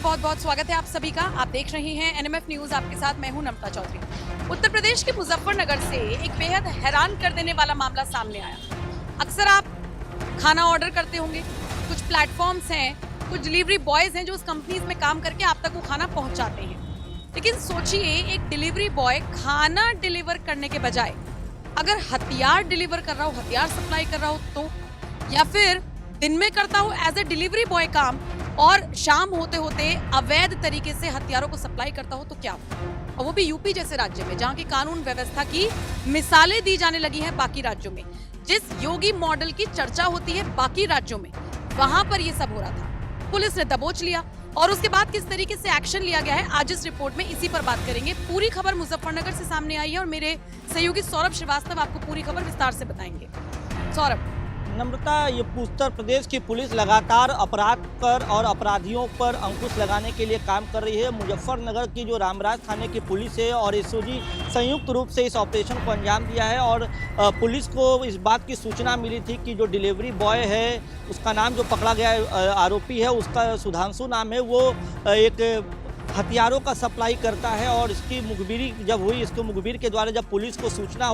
बहुत बहुत स्वागत है आप सभी का। आप देख रहे हैं एनएमएफ न्यूज, आपके साथ मैं हूं नम्रता चौधरी। उत्तर प्रदेश के मुजफ्फरनगर से एक बेहद हैरान कर देने वाला मामला सामने आया। अक्सर आप खाना ऑर्डर करते होंगे, कुछ प्लेटफॉर्म्स हैं, कुछ डिलीवरी बॉयज हैं जो उस कंपनीज में काम करके आप तक वो खाना पहुंचाते हैं। लेकिन सोचिए, एक डिलीवरी बॉय खाना डिलीवर करने के बजाय अगर हथियार डिलीवर कर रहा हो, हथियार सप्लाई कर रहा हो तो, या फिर दिन में करता हो एज ए डिलीवरी बॉय काम और शाम होते होते अवैध तरीके से हथियारों को सप्लाई करता हो तो क्या हो? और वो भी यूपी जैसे राज्य में जहां की कानून व्यवस्था की मिसालें दी जाने लगी हैं बाकी राज्यों में। जिस योगी मॉडल की चर्चा होती है बाकी राज्यों में, वहां पर ये सब हो रहा था। पुलिस ने दबोच लिया और उसके बाद किस तरीके से एक्शन लिया गया है आज इस रिपोर्ट में इसी पर बात करेंगे। पूरी खबर मुजफ्फरनगर से सामने आई है और मेरे सहयोगी सौरभ श्रीवास्तव आपको पूरी खबर विस्तार से बताएंगे। सौरभ। नम्रता, ये उत्तर प्रदेश की पुलिस लगातार अपराध पर और अपराधियों पर अंकुश लगाने के लिए काम कर रही है। मुजफ्फरनगर की जो रामराज थाने की पुलिस है और एसओजी संयुक्त रूप से इस ऑपरेशन को अंजाम दिया है। और पुलिस को इस बात की सूचना मिली थी कि जो डिलीवरी बॉय है, उसका नाम जो पकड़ा गया आरोपी है, उसका सुधांशु नाम है, वो एक हथियारों का सप्लाई करता है। और इसकी मुखबिरी जब हुई, इसको मुखबिर के द्वारा जब पुलिस को सूचना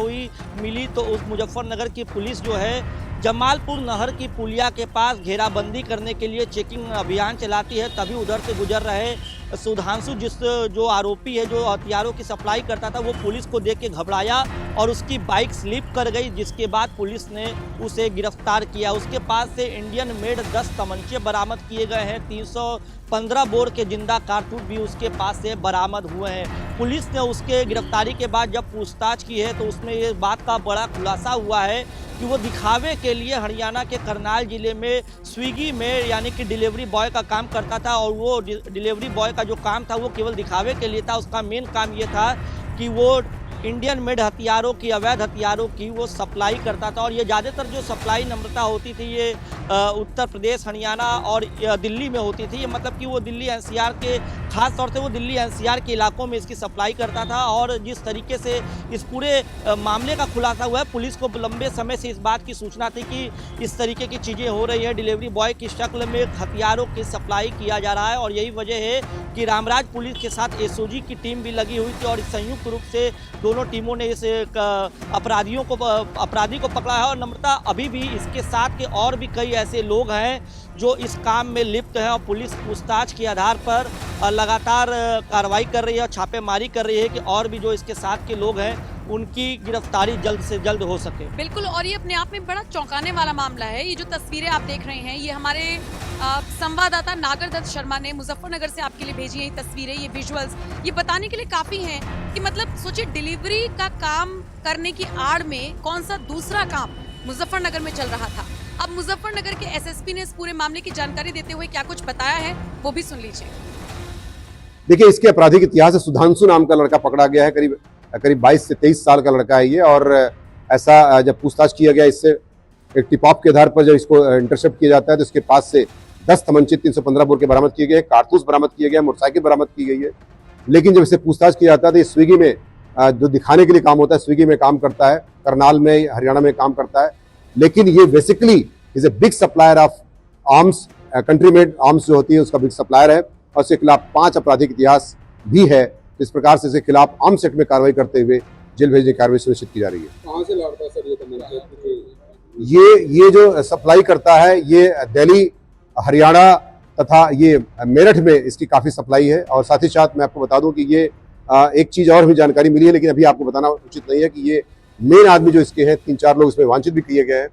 मिली तो उस मुजफ्फरनगर की पुलिस जो है जमालपुर नहर की पुलिया के पास घेराबंदी करने के लिए चेकिंग अभियान चलाती है। तभी उधर से गुजर रहे सुधांशु, जो आरोपी है, जो हथियारों की सप्लाई करता था, वो पुलिस को देख के घबराया और उसकी बाइक स्लिप कर गई, जिसके बाद पुलिस ने उसे गिरफ्तार किया। उसके पास से इंडियन मेड 10 तमंचे बरामद किए गए हैं। 315 बोर के जिंदा कारतूस भी उसके पास से बरामद हुए हैं। पुलिस ने उसके गिरफ्तारी के बाद जब पूछताछ की है तो उसमें ये बात का बड़ा खुलासा हुआ है कि वो दिखावे के लिए हरियाणा के करनाल जिले में स्विगी में यानी कि डिलीवरी बॉय का काम करता था। और वो डिलीवरी बॉय का जो काम था वो केवल दिखावे के लिए था। उसका मेन काम ये था कि वो इंडियन मेड हथियारों की, अवैध हथियारों की वो सप्लाई करता था। और ये ज़्यादातर जो सप्लाई नम्रता होती थी ये उत्तर प्रदेश, हरियाणा और दिल्ली में होती थी। ये मतलब कि वो दिल्ली एनसीआर के, खास तौर से वो दिल्ली एनसीआर के इलाकों में इसकी सप्लाई करता था। और जिस तरीके से इस पूरे मामले का खुलासा हुआ है, पुलिस को लंबे समय से इस बात की सूचना थी कि इस तरीके की चीज़ें हो रही है, डिलीवरी बॉय की शक्ल में हथियारों की सप्लाई किया जा रहा है। और यही वजह है कि रामराज पुलिस के साथ एसओजी की टीम भी लगी हुई थी और संयुक्त रूप से दोनों टीमों ने इस अपराधी को पकड़ा है। और नम्रता, अभी भी इसके साथ के और भी कई ऐसे लोग हैं जो इस काम में लिप्त हैं और पुलिस पूछताछ के आधार पर लगातार कार्रवाई कर रही है और छापेमारी कर रही है कि और भी जो इसके साथ के लोग हैं उनकी गिरफ्तारी जल्द से जल्द हो सके। बिल्कुल, और ये अपने आप में बड़ा चौंकाने वाला मामला है। ये जो तस्वीरें आप देख रहे हैं, ये हमारे संवाददाता नागर दत्त शर्मा ने मुजफ्फरनगर से आपके लिए भेजी है। ये तस्वीरें, ये विजुअल्स, ये बताने के लिए काफी हैं कि मतलब सोचिए, डिलीवरी का काम करने की आड़ में कौन सा दूसरा काम मुजफ्फरनगर में चल रहा था। अब मुजफ्फरनगर के एसएसपी ने इस पूरे मामले की जानकारी देते हुए क्या कुछ बताया है, वो भी सुन लीजिए। देखिए, इसके आपराधिक इतिहास से सुधांशु नाम का लड़का पकड़ा गया है। करीब 22 से 23 साल का लड़का है ये। और ऐसा जब पूछताछ किया गया, इससे एक टिप ऑफ के आधार पर जब इसको इंटरसेप्ट किया जाता है तो इसके पास से 10 तमंचे 315 बोर के बरामद किए गए, कारतूस बरामद किए गए, मोटरसाइकिल बरामद की गई है। लेकिन जब इसे पूछताछ किया जाता है तो ये स्विगी में जो दिखाने के लिए काम होता है, स्विगी में काम करता है, करनाल में, हरियाणा में काम करता है। लेकिन ये basically is a big supplier of arms, country made arms जो होती है उसका बिग सप्लायर है। और इसके खिलाफ 5 आपराधिक इतिहास भी है। इस प्रकार से इसके खिलाफ आर्म्स एक्ट में कार्रवाई करते हुए जेल भेजने की कार्रवाई सुनिश्चित की जा रही है। कहां से लड़ता है सर ये जो सप्लाई करता है ये दिल्ली, हरियाणा तथा ये मेरठ में इसकी काफ़ी सप्लाई है। और साथ ही साथ मैं आपको बता दूं कि ये एक चीज़ और भी जानकारी मिली है, लेकिन अभी आपको बताना उचित नहीं है कि ये मेन आदमी जो इसके हैं, 3-4 लोग इसमें वांछित भी किए गए हैं,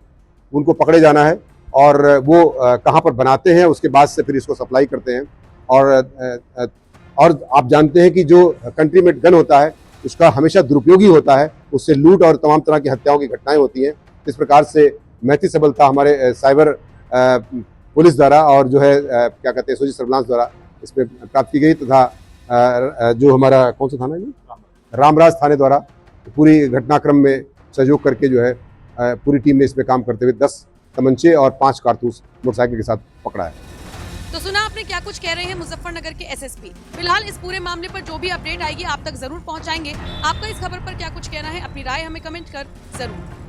उनको पकड़े जाना है और वो कहाँ पर बनाते हैं, उसके बाद से फिर इसको सप्लाई करते हैं। और आप जानते हैं कि जो कंट्री मेड गन होता है उसका हमेशा दुरुपयोगी होता है, उससे लूट और तमाम तरह की हत्याओं की घटनाएं होती हैं। इस प्रकार से महती सफलता हमारे साइबर पुलिस द्वारा और जो है क्या कहते हैं एसओजी सर्विलांस द्वारा इसमें प्राप्त की गई तथा जो हमारा कौन सा थाना है, रामराज थाने द्वारा पूरी घटनाक्रम में सहयोग करके जो है पूरी टीम ने इसमें काम करते हुए 10 तमंचे और 5 कारतूस मोटरसाइकिल के साथ पकड़ा है। तो सुना आपने क्या कुछ कह रहे हैं मुजफ्फरनगर के एसएसपी। फिलहाल इस पूरे मामले पर जो भी अपडेट आएगी आप तक जरूर पहुंचाएंगे। आपका इस खबर पर क्या कुछ कहना है, अपनी राय हमें कमेंट कर जरूर